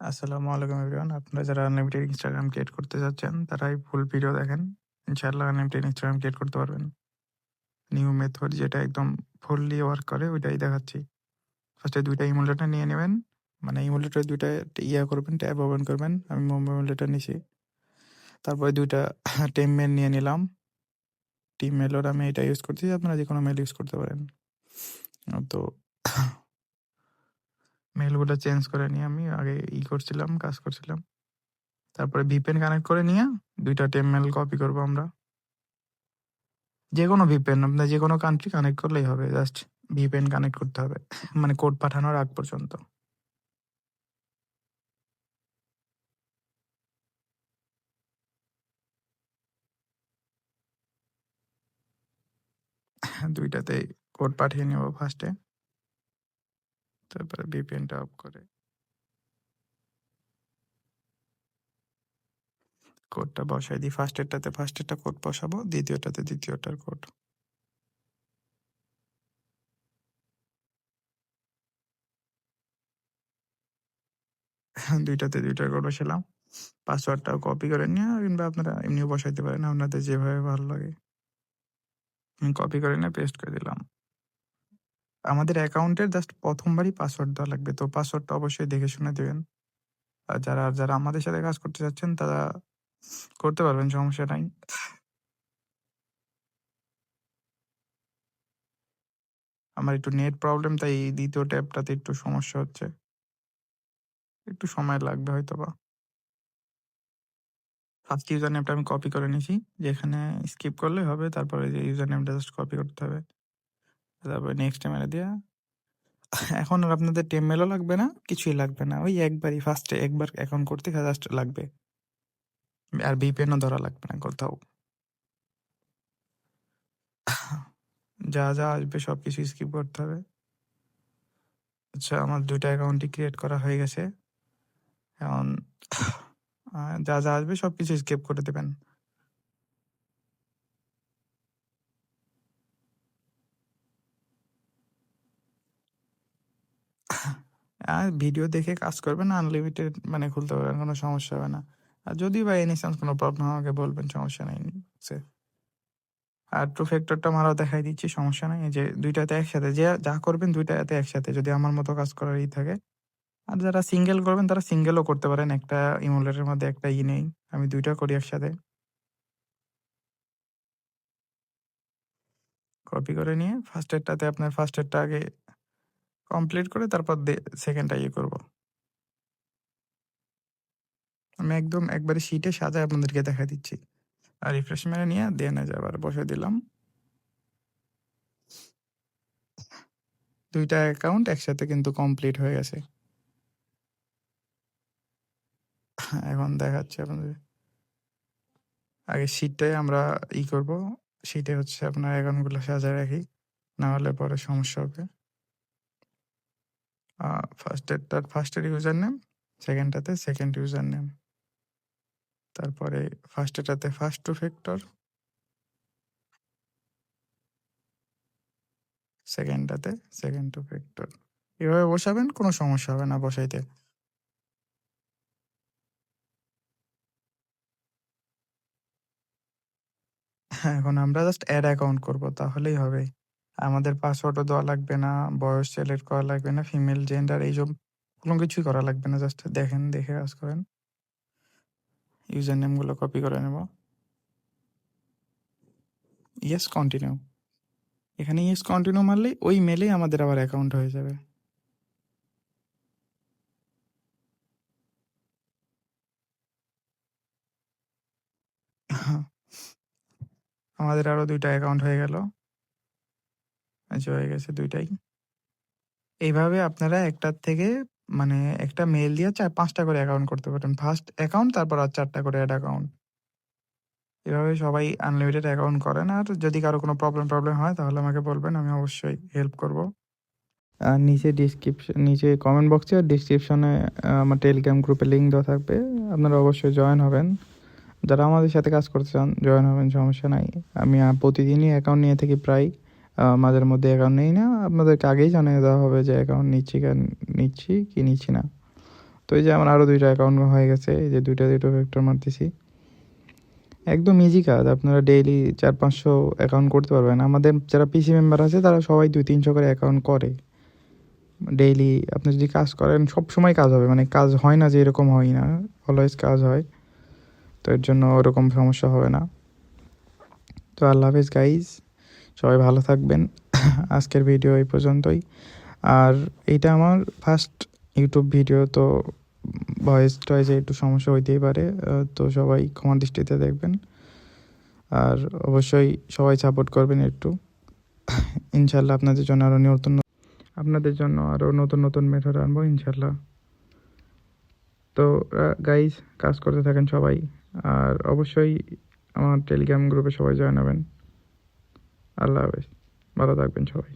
আসসালামু আলাইকুম এভরিওয়ান। আপনারা যারা আনলিমিটেড ইনস্টাগ্রাম ক্রিয়েট করতে যাচ্ছেন, তারা এই ফুল ভিডিও দেখেন। ইনশাআল্লাহ আনলিমিটেড ইনস্টাগ্রাম ক্রিয়েট করতে পারবেন। নিউ মেথড যেটা একদম ফুললি ওয়ার্ক করে ওইটাই দেখাচ্ছি। ফার্স্টে ২ টা ইমুলেটর নিয়ে নেবেন। মানে ইমুলেটর ২ টা করবেন, ট্যাব ওপেন করবেন। আমি মোমো ইমুলেটর নিছি। তারপরে ২ টা টেম মেইল নিয়ে নিলাম। টিম মেইলর আমি এটা ইউজ করতেছি। আপনারা যেকোনো মেইল ইউজ করতে পারেন। তো মেইলগুলো চেঞ্জ করে নিয়ে আমি আগে করছিলাম, কাজ করছিলাম। তারপরে VPN কানেক্ট করে নিয়ে ২ টা টেম মেইল কপি করব আমরা। যেকোনো VPN আপনার যেকোনো কান্ট্রি কানেক্ট করলেই হবে। জাস্ট VPN কানেক্ট করতে হবে। মানে কোড পাঠানোর আগ পর্যন্ত। ২ টাতেই কোড পাঠিয়ে নেব ফার্স্টে। তারপরে VPN টা অফ করে কোডটা বসাই দিই। ফার্স্টেরটাতে ফার্স্টেরটা কোড বসাবো, দ্বিতীয়টাতে দ্বিতীয়টার কোড। ২ টাতে ২ টার কোড বসালাম। পাসওয়ার্ডটাও কপি করে নিয়ে কিংবা আপনারা এমনিও বসাইতে পারেন, আপনাদের যেভাবে ভালো লাগে। আমি কপি করে নিয়ে পেস্ট করে দিলাম। আমাদের অ্যাকাউন্টের জাস্ট ১ম বারই পাসওয়ার্ড দেওয়া লাগবে। তো পাসওয়ার্ডটা অবশ্যই দেখে শুনে দিবেন। আর যারা আমাদের সাথে কাজ করতে চাচ্ছেন তারা করতে পারবেন, সমস্যা নাই। আমার একটু নেট প্রবলেম, তাই এই ২য় ট্যাবটাতে একটু সমস্যা হচ্ছে। একটু সময় লাগবে হয়তোবা। ফার্স্ট ইউজার নেমটা আমি কপি করে নিছি। যেখানে স্কিপ করলেই হবে। তারপরে যে ইউজার নেমটা জাস্ট কপি করতে হবে। তারপরে নেক্সট এ মেরে দেয়া। এখন আর আপনাদের টেমমেলও লাগবে না, কিছুই লাগবে না। ওই একবারই ফার্স্টে একবার অ্যাকাউন্ট করতে জাস্ট লাগবে। আর VPN ও ধরা লাগবে না কোথাও। যা আসবে সবকিছু স্কিপ করতে হবে। আচ্ছা, আমার ২ টা অ্যাকাউন্টই ক্রিয়েট করা হয়ে গেছে। এখন যা আসবে সবকিছু স্কিপ করে দেবেন। ভিডিও দেখে কাজ করবেন, আনলিমিটেড মানে খুলতে পারবেন, কোনো সমস্যা হবে না। আর যদি বাই এনি চান্স কোনো প্রবলেম হয় আমাকে বলবেন, সমস্যা নাই। আর টু ফ্যাক্টরটা আমারও দেখাই দিচ্ছি, সমস্যা নাই। এই যে ২ টাতে একসাথে যা করবেন ২ টাতে একসাথে, যদি আমার মতো কাজ করার থাকে। আর যারা সিঙ্গেল করবেন তারা সিঙ্গেলও করতে পারেন। একটা ইমুলেটরের মধ্যে একটা নেই। আমি ২ টা করি একসাথে। কপি করে নিয়ে ফার্স্টেরটাতে আপনার ফার্স্টেরটা আগে কমপ্লিট করে তারপর সেকেন্ডটা করব। আমি একদম একবারে শিটে সাজায় আপনাদেরকে দেখাই দিচ্ছি। আর রিফ্রেশ মেরে নিয়ে দেন আবার বসে দিলাম। ২ টা অ্যাকাউন্ট একসাথে কিন্তু কমপ্লিট হয়ে গেছে। এখন দেখাচ্ছি আপনাদের। আগে শিটটাই আমরা করব। শিটে হচ্ছে আপনার অ্যাকাউন্টগুলো সাজায় রাখি। না হলে পরে সমস্যা হবে। ফার্স্টের ইউজার নেম, সেকেন্ডটাতে সেকেন্ড ইউজার নেম। তারপরে ফার্স্টেরটাতে ফার্স্ট টু ফ্যাক্টর, সেকেন্ডটাতে সেকেন্ড টু ফ্যাক্টর। এভাবে বসাবেন, কোনো সমস্যা হবে না বসাইতে। এখন আমরা জাস্ট এড অ্যাকাউন্ট করব, তাহলেই হবে। আমাদের পাসওয়ার্ডও দেওয়া লাগবে না, বয়স সিলেক্ট করা লাগবে না, ফিমেল জেন্ডার এইসব কোনো কিছুই করা লাগবে না। জাস্ট দেখেন, দেখে কাজ করেন। ইউজার নেমগুলো কপি করে নেব। Yes continue. এখানে ইয়েস কন্টিনিউ মারলেই ওই মেলেই আমাদের আবার অ্যাকাউন্ট হয়ে যাবে। আমাদের আরও ২ টা অ্যাকাউন্ট হয়ে গেল। আচ্ছা, হয়ে গেছে ২ টাই। এইভাবে আপনারা একটার থেকে মানে একটা মেইল দিয়ে ৪-৫ টা করে অ্যাকাউন্ট করতে পারেন। ফার্স্ট অ্যাকাউন্ট, তারপর আর ৪ টা করে অ্যাড অ্যাকাউন্ট। এভাবে সবাই আনলিমিটেড অ্যাকাউন্ট করেন। আর যদি কারো কোনো প্রবলেম হয় তাহলে আমাকে বলবেন, আমি অবশ্যই হেল্প করব। আর নিচে কমেন্ট বক্সে আর ডিসক্রিপশনে আমার টেলিগ্রাম গ্রুপের লিঙ্ক দেওয়া থাকবে। আপনারা অবশ্যই জয়েন হবেন। যারা আমাদের সাথে কাজ করতে চান জয়েন হবেন, সমস্যা নাই। আমি প্রতিদিনই অ্যাকাউন্ট নিয়ে থাকি প্রায়। মাঝের মধ্যে অ্যাকাউন্ট নেই না, আপনাদেরকে আগেই জানিয়ে দেওয়া হবে যে অ্যাকাউন্ট নিচ্ছি কি নিচ্ছি না। তো এই যে আমার আরও 2টা অ্যাকাউন্ট হয়ে গেছে, এই যে 2টা ফ্যাক্টর মারতেছি। একদম ইজি কাজ, আপনারা ডেইলি 400-500 অ্যাকাউন্ট করতে পারবেন। আমাদের যারা পিসি মেম্বার আছে তারা সবাই 200-300 করে অ্যাকাউন্ট করে ডেইলি। আপনি যদি কাজ করেন সব সময় কাজ হবে, মানে কাজ হয় না যে এরকম হয় না, অলওয়েজ কাজ হয়। তো এর জন্য ওরকম সমস্যা হবে না। তো আল্লাহ হাফেজ গাইজ, সবাই ভালো থাকবেন। আজকের ভিডিও এই পর্যন্তই। আর এইটা আমার ফার্স্ট ইউটিউব ভিডিও, তো ভয়েস টয়েসে একটু সমস্যা হইতেই পারে, তো সবাই ক্ষমা দৃষ্টিতে দেখবেন। আর অবশ্যই সবাই সাপোর্ট করবেন একটু। ইনশাল্লাহ আপনাদের জন্য আরও নতুন নতুন মেথড আনবো ইনশাল্লাহ। তো গাইজ, কাজ করতে থাকেন সবাই। আর অবশ্যই আমার টেলিগ্রাম গ্রুপে সবাই জয়েন হবেন। আল্লাহ হাফেজ, ভালো থাকবেন সবাই।